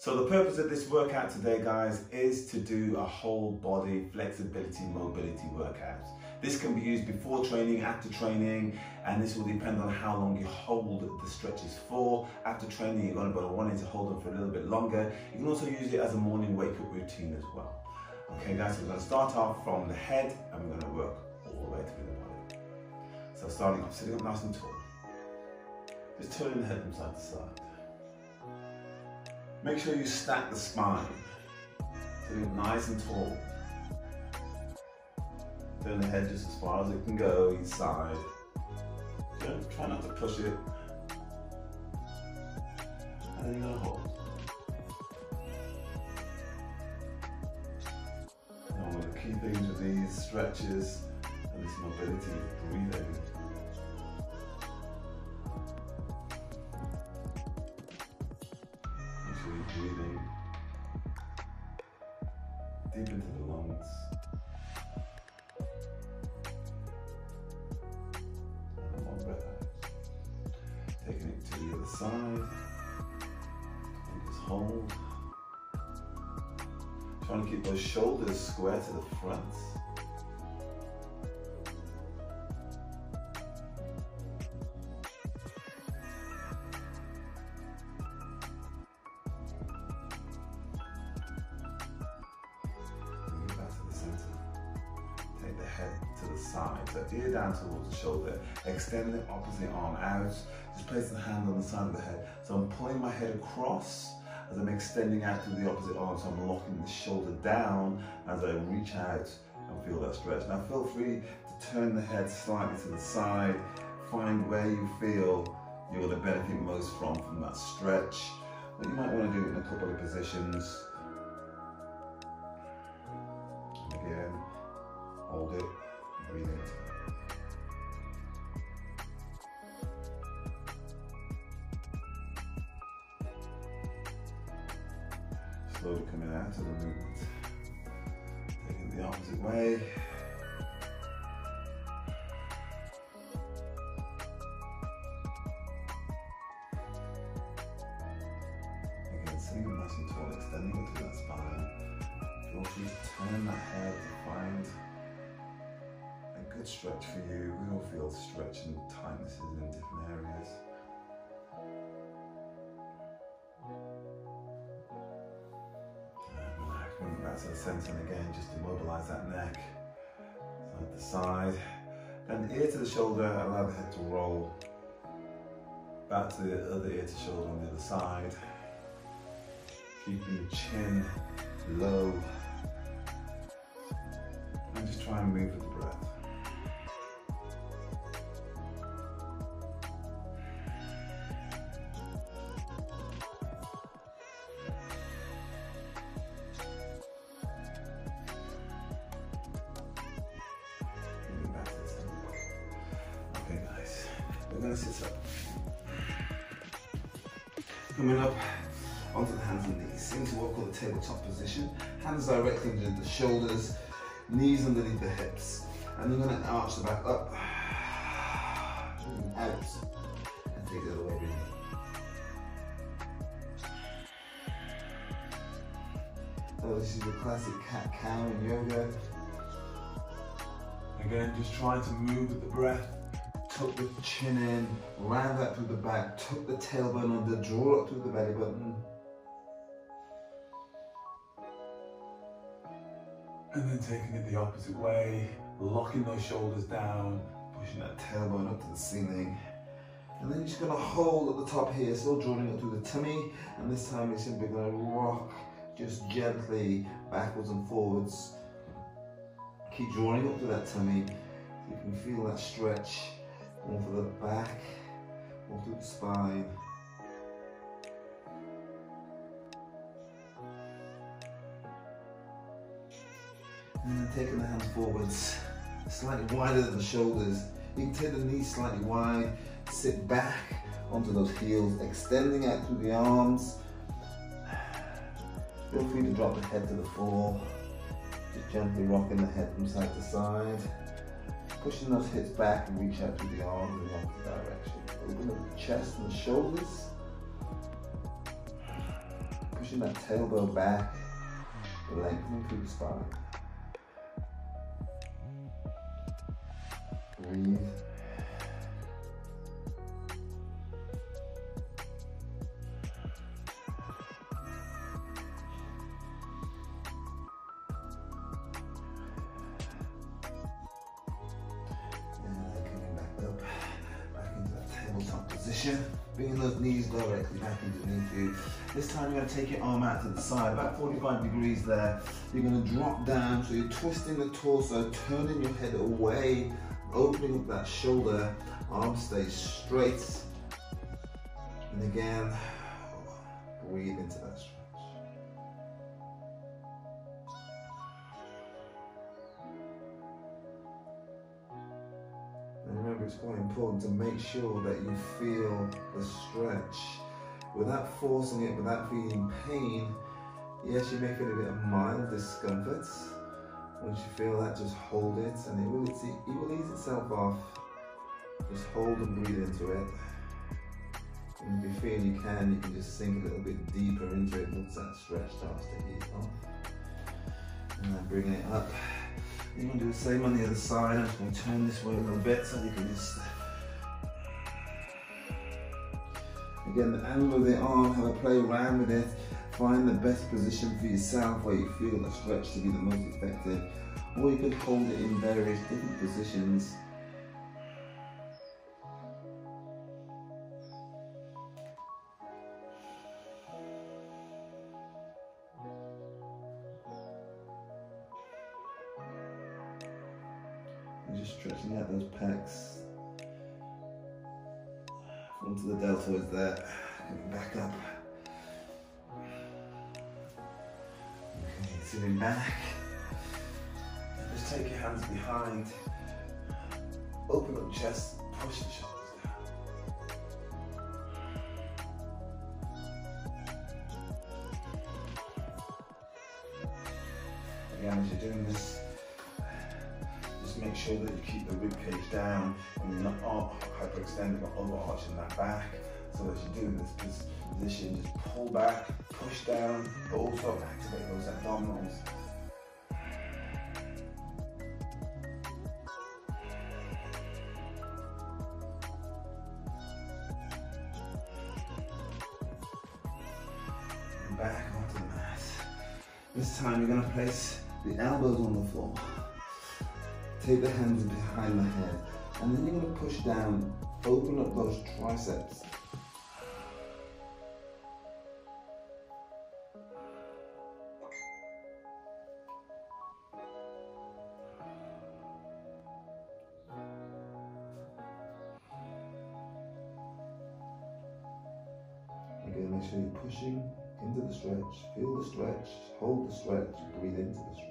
So the purpose of this workout today, guys, is to do a whole body flexibility mobility workout. This can be used before training, after training, and this will depend on how long you hold the stretches for. After training, you're going to be wanting to hold them for a little bit longer. You can also use it as a morning wake-up routine as well. Okay, guys, so we're going to start off from the head, and we're going to work all the way through the body. So starting off, sitting up nice and tall. Just turning the head from side to side. Make sure you stack the spine. Sitting up nice and tall. Turn the head just as far as it can go each side. Try not to push it. And then you're going to hold. And one of the key things with these stretches and this mobility is breathing. Make sure you're breathing deep into the lungs. Taking it to the other side, and just hold. Trying to keep those shoulders square to the front. Bring it back to the center. Take the head to the side, so ear down towards the shoulder. Extend the opposite arm out. Just place the hand on the side of the head. So I'm pulling my head across as I'm extending out to the opposite arm. So I'm locking the shoulder down as I reach out and feel that stretch. Now feel free to turn the head slightly to the side. Find where you feel you're going to benefit most from that stretch. But you might want to do it in a couple of positions. And again, hold it, breathe into it. Slowly coming out of the movement. Taking the opposite way. Again, sitting up nice and tall, extending it through that spine. Feel free to turn that head to find a good stretch for you. We all feel stretch and tightnesses in different areas. Bring it back to the centre, and again, just immobilise that neck, side to side. And ear to the shoulder, allow the head to roll. Back to the other ear to shoulder on the other side. Keeping the chin low. And just try and move with the breath. We're going to sit up. Coming up onto the hands and knees, into what we call the tabletop position. Hands directly under the shoulders, knees underneath the hips. And you're going to arch the back up, and out, and take the other way in. So this is your classic cat-cow in yoga. Again, just trying to move with the breath. Tuck the chin in, round that through the back, tuck the tailbone under, draw up through the belly button. And then taking it the opposite way, locking those shoulders down, pushing that tailbone up to the ceiling. And then you're just going to hold at the top here, still drawing up through the tummy. And this time you're simply going to rock just gently backwards and forwards. Keep drawing up to that tummy so you can feel that stretch. One for the back, one through the spine. And then taking the hands forwards, slightly wider than the shoulders. You can take the knees slightly wide, sit back onto those heels, extending out through the arms. Feel free to drop the head to the floor. Just gently rocking the head from side to side. Pushing those hips back and reach out through the arms in the opposite direction. Open up the chest and the shoulders. pushing that tailbone back, lengthening through the spine. Breathe. Position, bringing those knees directly back underneath you. This time you're going to take your arm out to the side, about 45 degrees there. You're going to drop down, so you're twisting the torso, turning your head away, opening up that shoulder, arm stays straight. And again, breathe into that stretch. Remember, it's quite important to make sure that you feel the stretch without forcing it, without feeling pain. Yes, you may feel a bit of mild discomfort. Once you feel that, just hold it and it will ease itself off. Just hold and breathe into it. And if you feel you can just sink a little bit deeper into it once that stretch starts to ease off. And then bring it up. You're going to do the same on the other side. I'm just going to turn this way a little bit so you can just... Again, the angle of the arm, have a play around with it. Find the best position for yourself where you feel the stretch to be the most effective. Or you could hold it in various different positions. Just stretching out those pecs onto the deltoids there, coming back up. Okay, sitting back. Just take your hands behind, open up the chest, push the shoulders down. Again, as you're doing this, make sure that you keep the rib cage down and you're not hyperextending or overarching that back. So as you're doing this position, just pull back, push down, but also activate those abdominals. And back onto the mat. This time you're going to place the elbows on the floor. Take the hands behind the head, and then you're going to push down, open up those triceps. Again, make sure you're pushing into the stretch, feel the stretch, hold the stretch, breathe into the stretch.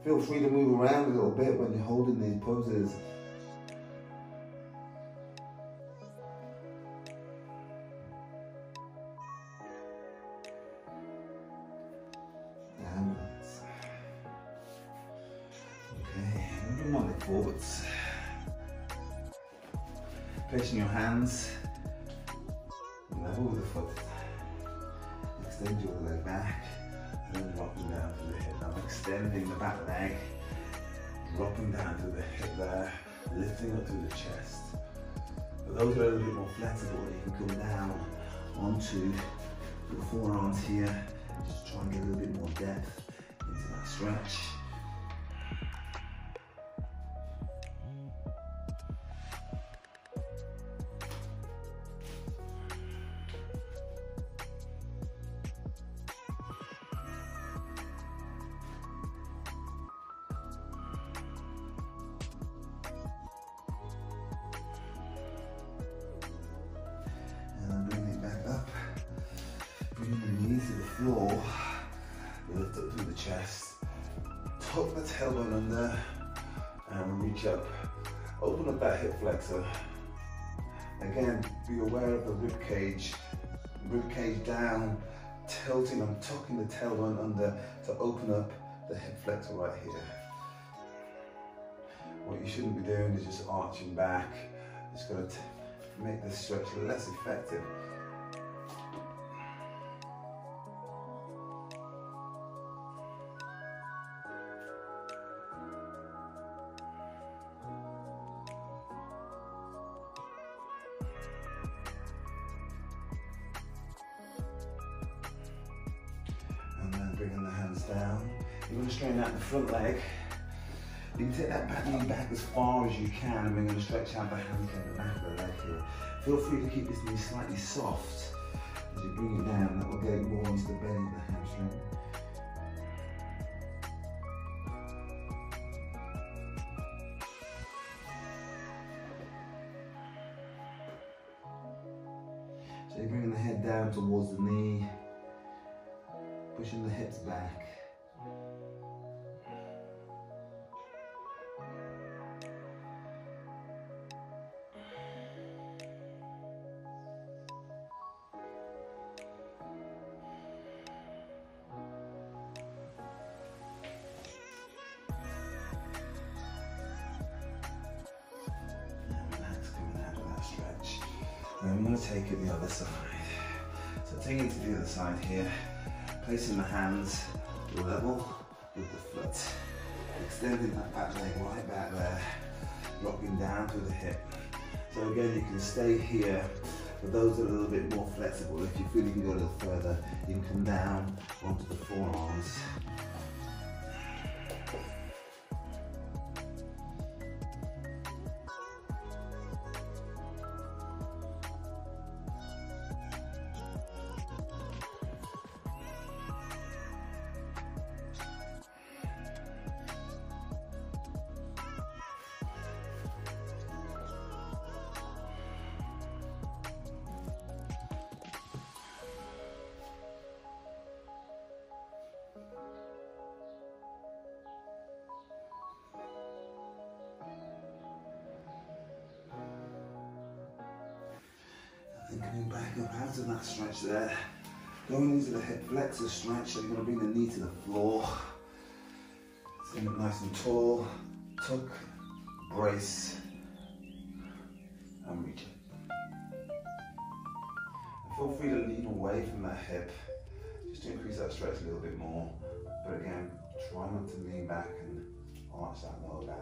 Feel free to move around a little bit when you're holding these poses. Downwards. Okay, moving on forwards. Placing your hands level with the foot. Extend your leg back. And then dropping down to the hip. I'm extending the back leg, dropping down to the hip there, lifting up through the chest. For those who are a little bit more flexible, you can come down onto the forearms here and just try and get a little bit more depth into that stretch. Floor, lift up through the chest, tuck the tailbone under and reach up. Open up that hip flexor. Again, be aware of the rib cage down, tilting and tucking the tailbone under to open up the hip flexor right here. What you shouldn't be doing is just arching back. It's going to make this stretch less effective. bringing the hands down. You're going to straighten out the front leg. You can take that back knee back as far as you can, and we're going to stretch out the hamstring at the back of the leg here. Feel free to keep this knee slightly soft. As you bring it down, that will get more into the belly of the hamstring. So you're bringing the head down towards the knee, pushing the hips back. And I'm going to take it the other side. So taking it to the other side here, placing the hands level with the foot, extending that back leg right back there, rocking down through the hip. So again, you can stay here. For those that are a little bit more flexible, if you feel you can go a little further, you can come down onto the forearms. And coming back up out of that stretch there, going into the hip flexor stretch, so you're going to bring the knee to the floor. Sitting up nice and tall, tuck, brace, and reach it. And feel free to lean away from that hip, just to increase that stretch a little bit more. But again, try not to lean back and arch that lower back.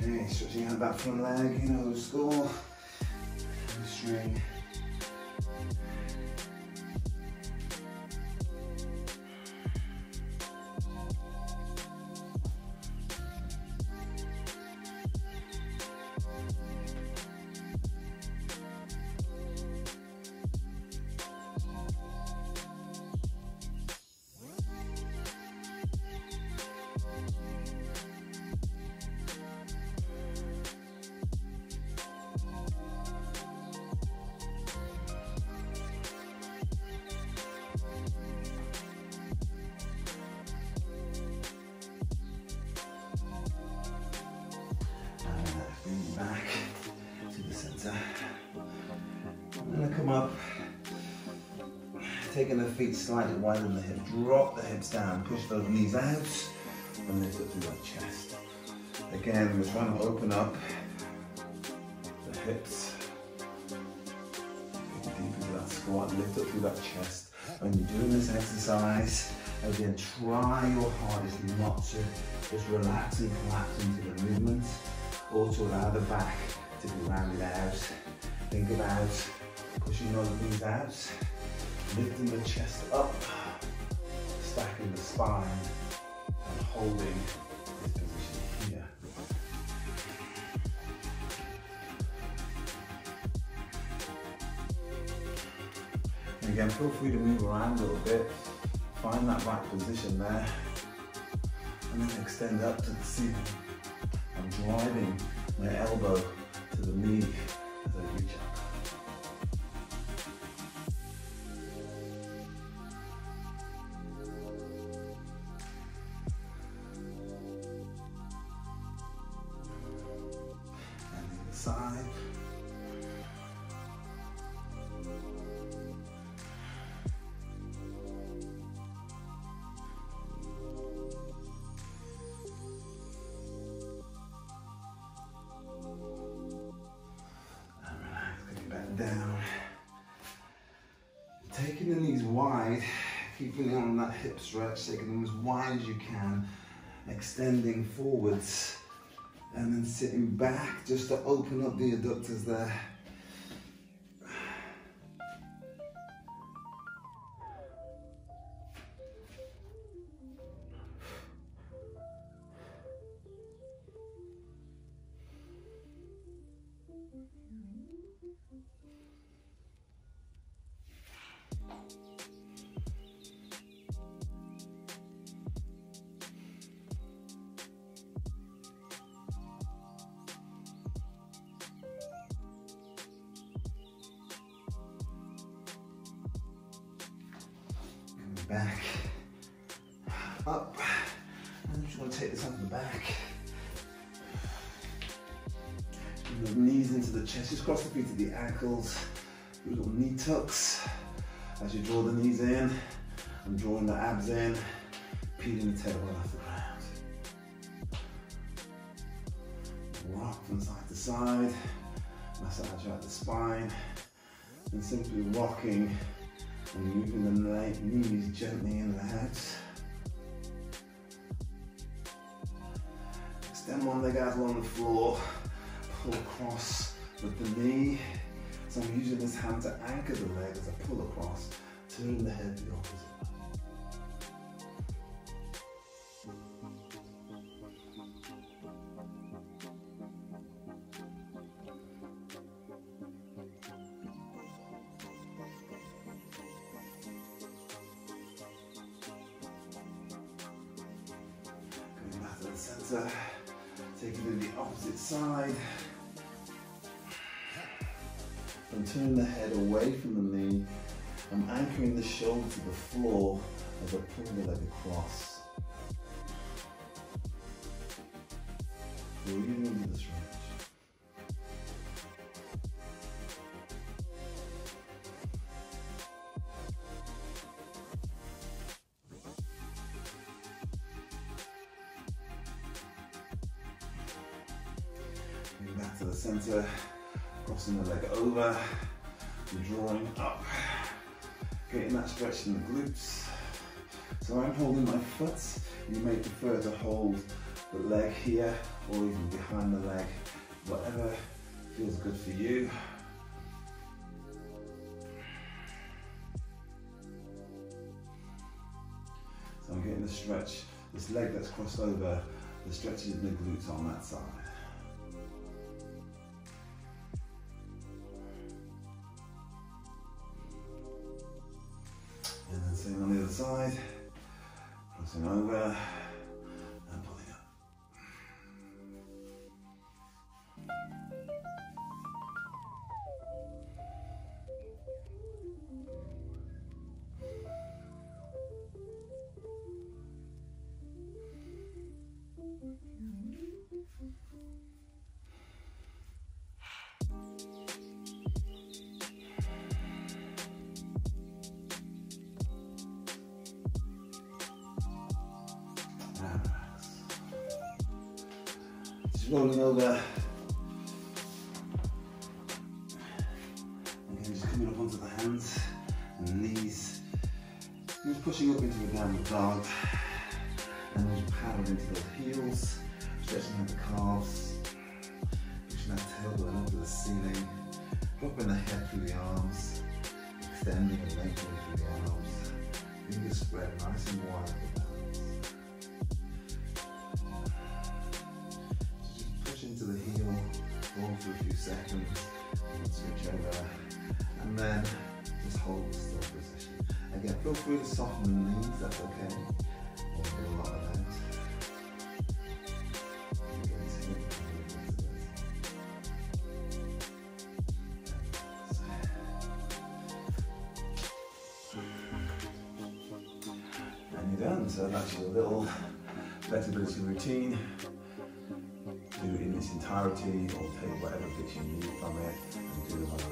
Okay, stretching out that front leg, you know the score. String. Back to the center. I'm going to come up, taking the feet slightly wider than the hip. Drop the hips down, push those knees out, and lift up through that chest. Again, we're trying to open up the hips. Deep into that squat, lift up through that chest. When you're doing this exercise, again, try your hardest not to just relax and collapse into the movement, or to allow the back to be rounded out. Think about pushing those knees out, lifting the chest up, stacking the spine, and holding this position here. And again, feel free to move around a little bit, find that right position there, and then extend up to the ceiling. I'm driving my elbow to the knee as I reach up. And the other side. down. Taking the knees wide, keeping on that hip stretch, taking them as wide as you can, extending forwards, and then sitting back just to open up the adductors there. Back, up, and I'm just going to take this onto the back. Move the knees into the chest, just cross the feet to the ankles. Do little knee tucks as you draw the knees in. I'm drawing the abs in, peeling the tailbone off the ground. Rock from side to side, massage out the spine, and simply rocking and moving the knees gently in the abs. Extend one leg out along the floor, pull across with the knee. So I'm using this hand to anchor the leg as I pull across, turning the head the opposite way. Center, take it to the opposite side. I'm turning the head away from the knee. I'm anchoring the shoulder to the floor as I pull the leg across. Breathing into the stretch. Back to the center, crossing the leg over, and drawing up, getting that stretch in the glutes. So I'm holding my foot. You may prefer to hold the leg here or even behind the leg, whatever feels good for you. So I'm getting the stretch, this leg that's crossed over, the stretch in the glutes on that side. And then same on the other side, crossing over and pulling up. Just rolling over. Again, just coming up onto the hands and knees. Just pushing up into a downward dog. And then just paddle into those heels, stretching out the calves, pushing that tailbone up to the ceiling, dropping the head through the arms, extending and lengthening through the arms. Fingers spread nice and wide for balance. Just push into the heel, hold for a few seconds, and switch over, and then just hold the still position. Again, feel free to soften the knees, that's okay. Or do a lot of that. Done. So that's your little flexibility routine. Do it in its entirety or take whatever bits you need from it and do them on a